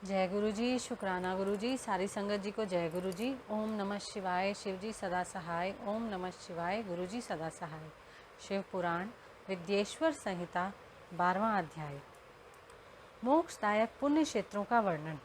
जय गुरु जी, शुक्राना गुरु जी, सारी संगत जी को जय गुरु जी। ओम नमः शिवाय, शिव जी सदा सहाय। ओम नमः शिवाय, गुरु जी सदा सहाय। शिव पुराण विद्येश्वर संहिता 12वां अध्याय। मोक्षदायक पुण्य क्षेत्रों का वर्णन।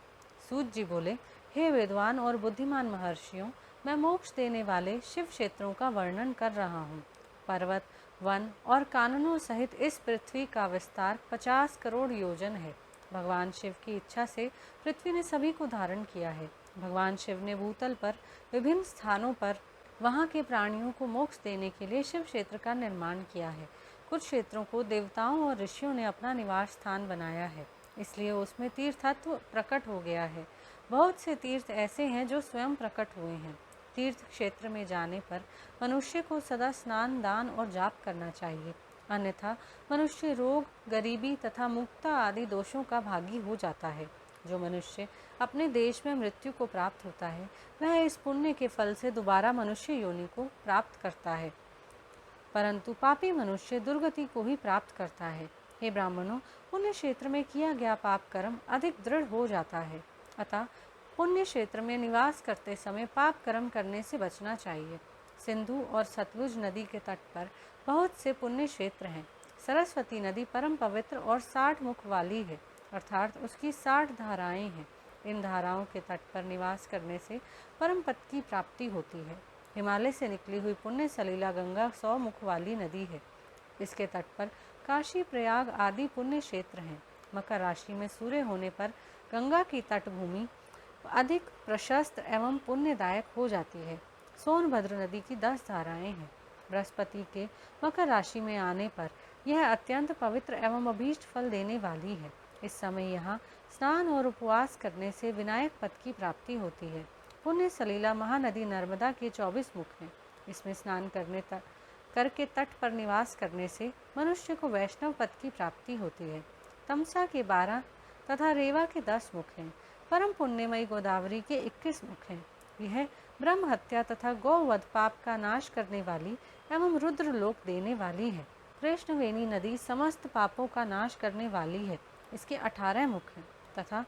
सूत जी बोले, हे विद्वान और बुद्धिमान महर्षियों, मैं मोक्ष देने वाले शिव क्षेत्रों का वर्णन कर रहा हूँ। पर्वत, वन और काननों सहित इस पृथ्वी का विस्तार 50 करोड़ योजन है। भगवान शिव की इच्छा से पृथ्वी ने सभी को धारण किया है। भगवान शिव ने भूतल पर विभिन्न स्थानों पर वहाँ के प्राणियों को मोक्ष देने के लिए शिव क्षेत्र का निर्माण किया है। कुछ क्षेत्रों को देवताओं और ऋषियों ने अपना निवास स्थान बनाया है, इसलिए उसमें तीर्थत्व प्रकट हो गया है। बहुत से तीर्थ ऐसे हैं जो स्वयं प्रकट हुए हैं। तीर्थ क्षेत्र में जाने पर मनुष्य को सदा स्नान, दान और जाप करना चाहिए, अन्यथा मनुष्य रोग, गरीबी तथा मुक्ता आदि दोषों का भागी हो जाता है। जो मनुष्य अपने देश में मृत्यु को प्राप्त होता है, वह इस पुण्य के फल से दोबारा मनुष्य योनि को प्राप्त करता है, परंतु पापी मनुष्य दुर्गति को ही प्राप्त करता है। हे ब्राह्मणों, पुण्य क्षेत्र में किया गया पाप कर्म अधिक दृढ़ हो जाता है, अतः पुण्य क्षेत्र में निवास करते समय पाप कर्म करने से बचना चाहिए। सिंधु और सतलुज नदी के तट पर बहुत से पुण्य क्षेत्र हैं। सरस्वती नदी परम पवित्र और 60 मुख वाली है, अर्थात उसकी 60 धाराएं हैं। इन धाराओं के तट पर निवास करने से परम पद की प्राप्ति होती है। हिमालय से निकली हुई पुण्य सलीला गंगा 100 मुख वाली नदी है। इसके तट पर काशी, प्रयाग आदि पुण्य क्षेत्र हैं। मकर राशि में सूर्य होने पर गंगा की तटभूमि अधिक प्रशस्त एवं पुण्यदायक हो जाती है। सोनभद्र नदी की 10 धाराएं हैं। बृहस्पति के मकर राशि में आने पर यह अत्यंत पवित्र एवं अभीष्ट फल देने वाली है। इस समय यहाँ स्नान और उपवास करने से विनायक पद की प्राप्ति होती है। पुण्य सलीला महानदी नर्मदा के 24 मुख हैं। इसमें स्नान करके तट पर निवास करने से मनुष्य को वैष्णव पद की प्राप्ति होती है। तमसा के 12 तथा रेवा के 10 मुख हैं। परम पुण्यमयी गोदावरी के 21 मुख हैं। यह ब्रह्म हत्या तथा गौवध पाप का नाश करने वाली एवं रुद्र लोक देने वाली है। कृष्णवेणी नदी समस्त पापों का नाश करने वाली है। इसके 18 मुख हैं तथा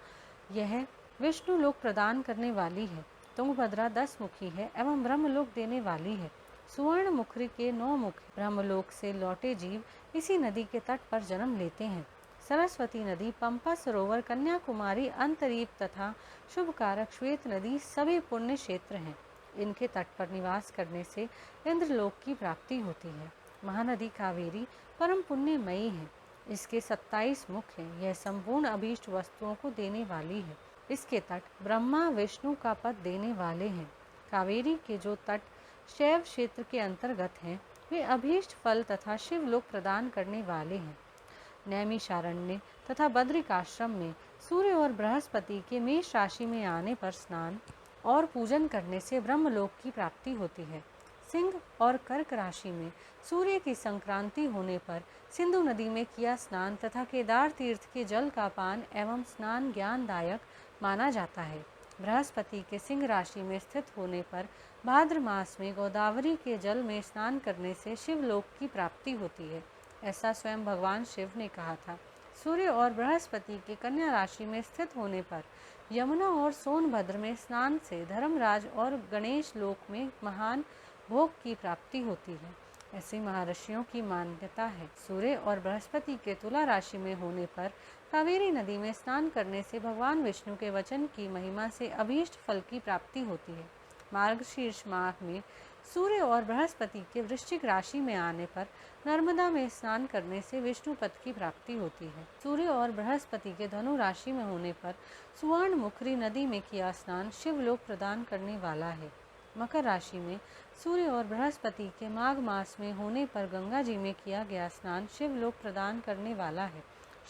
यह विष्णु लोक प्रदान करने वाली है। तुंगभद्रा 10 मुखी है एवं ब्रह्मलोक देने वाली है। सुवर्ण मुखरी के 9 मुख। ब्रह्मलोक से लौटे जीव इसी नदी के तट पर जन्म लेते हैं। सरस्वती नदी, पंपा सरोवर, कन्याकुमारी, अंतरीप तथा शुभकारक श्वेत नदी सभी पुण्य क्षेत्र हैं। इनके तट पर निवास करने से इंद्रलोक की प्राप्ति होती है। महानदी कावेरी परम पुण्यमयी है। इसके 27 मुख हैं। यह संपूर्ण अभीष्ट वस्तुओं को देने वाली है। इसके तट ब्रह्मा विष्णु का पद देने वाले हैं। कावेरी के जो तट शैव क्षेत्र के अंतर्गत हैं, वे अभीष्ट फल तथा शिवलोक प्रदान करने वाले हैं। नैमिषारण्य तथा बद्रिकाश्रम में सूर्य और बृहस्पति के मेष राशि में आने पर स्नान और पूजन करने से ब्रह्मलोक की प्राप्ति होती है। सिंह और कर्क राशि में सूर्य की संक्रांति होने पर सिंधु नदी में किया स्नान तथा केदार तीर्थ के जल का पान एवं स्नान ज्ञानदायक माना जाता है। बृहस्पति के सिंह राशि में स्थित होने पर भाद्र मास में गोदावरी के जल में स्नान करने से शिवलोक की प्राप्ति होती है। ऐसा स्वयं भगवान शिव ने कहा था। सूर्य और बृहस्पति के कन्या राशि में स्थित होने पर यमुना और सोनभद्र में स्नान से धर्मराज और गणेश लोक में महान भोग की प्राप्ति होती है। ऐसी महर्षियों की मान्यता है। सूर्य और बृहस्पति के तुला राशि में होने पर कावेरी नदी में स्नान करने से भगवान विष्णु के वचन की महिमा से अभीष्ट फल की प्राप्ति होती है। मार्गशीर्ष माह में सूर्य और बृहस्पति के वृश्चिक राशि में आने पर नर्मदा में स्नान करने से विष्णु पद की प्राप्ति होती है। सूर्य और बृहस्पति के धनु राशि में होने पर सुवर्ण मुखरी नदी में किया स्नान शिवलोक प्रदान करने वाला है। मकर राशि में सूर्य और बृहस्पति के माघ मास में होने पर गंगा जी में किया गया स्नान शिवलोक प्रदान करने वाला है।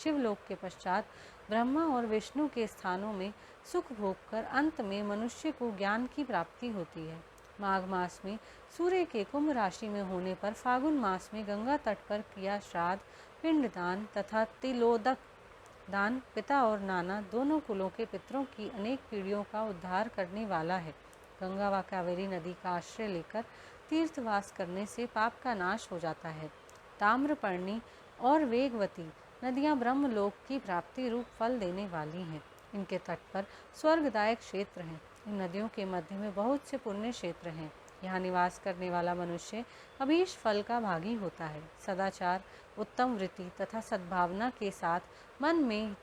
शिवलोक के पश्चात ब्रह्मा और विष्णु के स्थानों में सुख भोग कर अंत में मनुष्य को ज्ञान की प्राप्ति होती है। माघ मास में सूर्य के कुंभ राशि में होने पर फागुन मास में गंगा तट पर किया श्राद्ध, पिंडदान तथा तिलोदक दान पिता और नाना दोनों कुलों के पितरों की अनेक पीढ़ियों का उद्धार करने वाला है। गंगा व कावेरी नदी का आश्रय लेकर तीर्थवास करने से पाप का नाश हो जाता है। ताम्रपर्णी और वेगवती नदियां ब्रह्मलोक की प्राप्ति रूप फल देने वाली हैं। इनके तट पर स्वर्गदायक क्षेत्र हैं। इन नदियों के मध्य में बहुत से पुण्य क्षेत्र हैं। यहाँ निवास करने वाला मनुष्य अभीष्ट फल का भागी होता है। सदाचार, उत्तम वृत्ति तथा सद्भावना के साथ मन में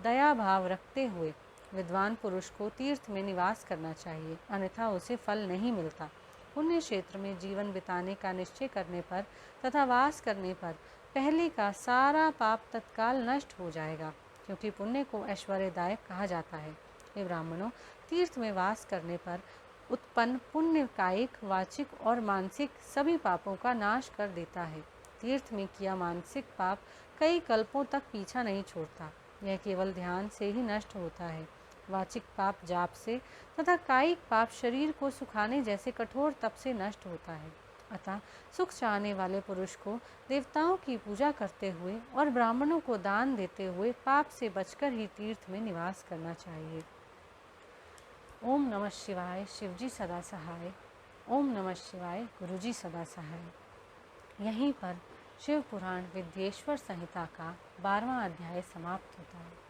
दया भाव रखते हुए विद्वान पुरुष को तीर्थ में निवास करना चाहिए, अन्यथा उसे फल नहीं मिलता। पुण्य क्षेत्र में जीवन बिताने का निश्चय करने पर तथा वास करने पर पहले का सारा पाप तत्काल नष्ट हो जाएगा, क्योंकि पुण्य को ऐश्वर्यदायक कहा जाता है। हे ब्राह्मणों, तीर्थ में वास करने पर उत्पन्न पुण्य कायिक, वाचिक और मानसिक सभी पापों का नाश कर देता है। तीर्थ में किया मानसिक पाप कई कल्पों तक पीछा नहीं छोड़ता, यह केवल ध्यान से ही नष्ट होता है। वाचिक पाप जाप से तथा कायिक पाप शरीर को सुखाने जैसे कठोर तप से नष्ट होता है। अतः सुख चाहने वाले पुरुष को देवताओं की पूजा करते हुए और ब्राह्मणों को दान देते हुए पाप से बचकर ही तीर्थ में निवास करना चाहिए। ओम नमः शिवाय, शिवजी सदा सहाय। ओम नमः शिवाय, गुरुजी सदा सहाय। यहीं पर शिव पुराण विद्येश्वर संहिता का 12वां अध्याय समाप्त होता है।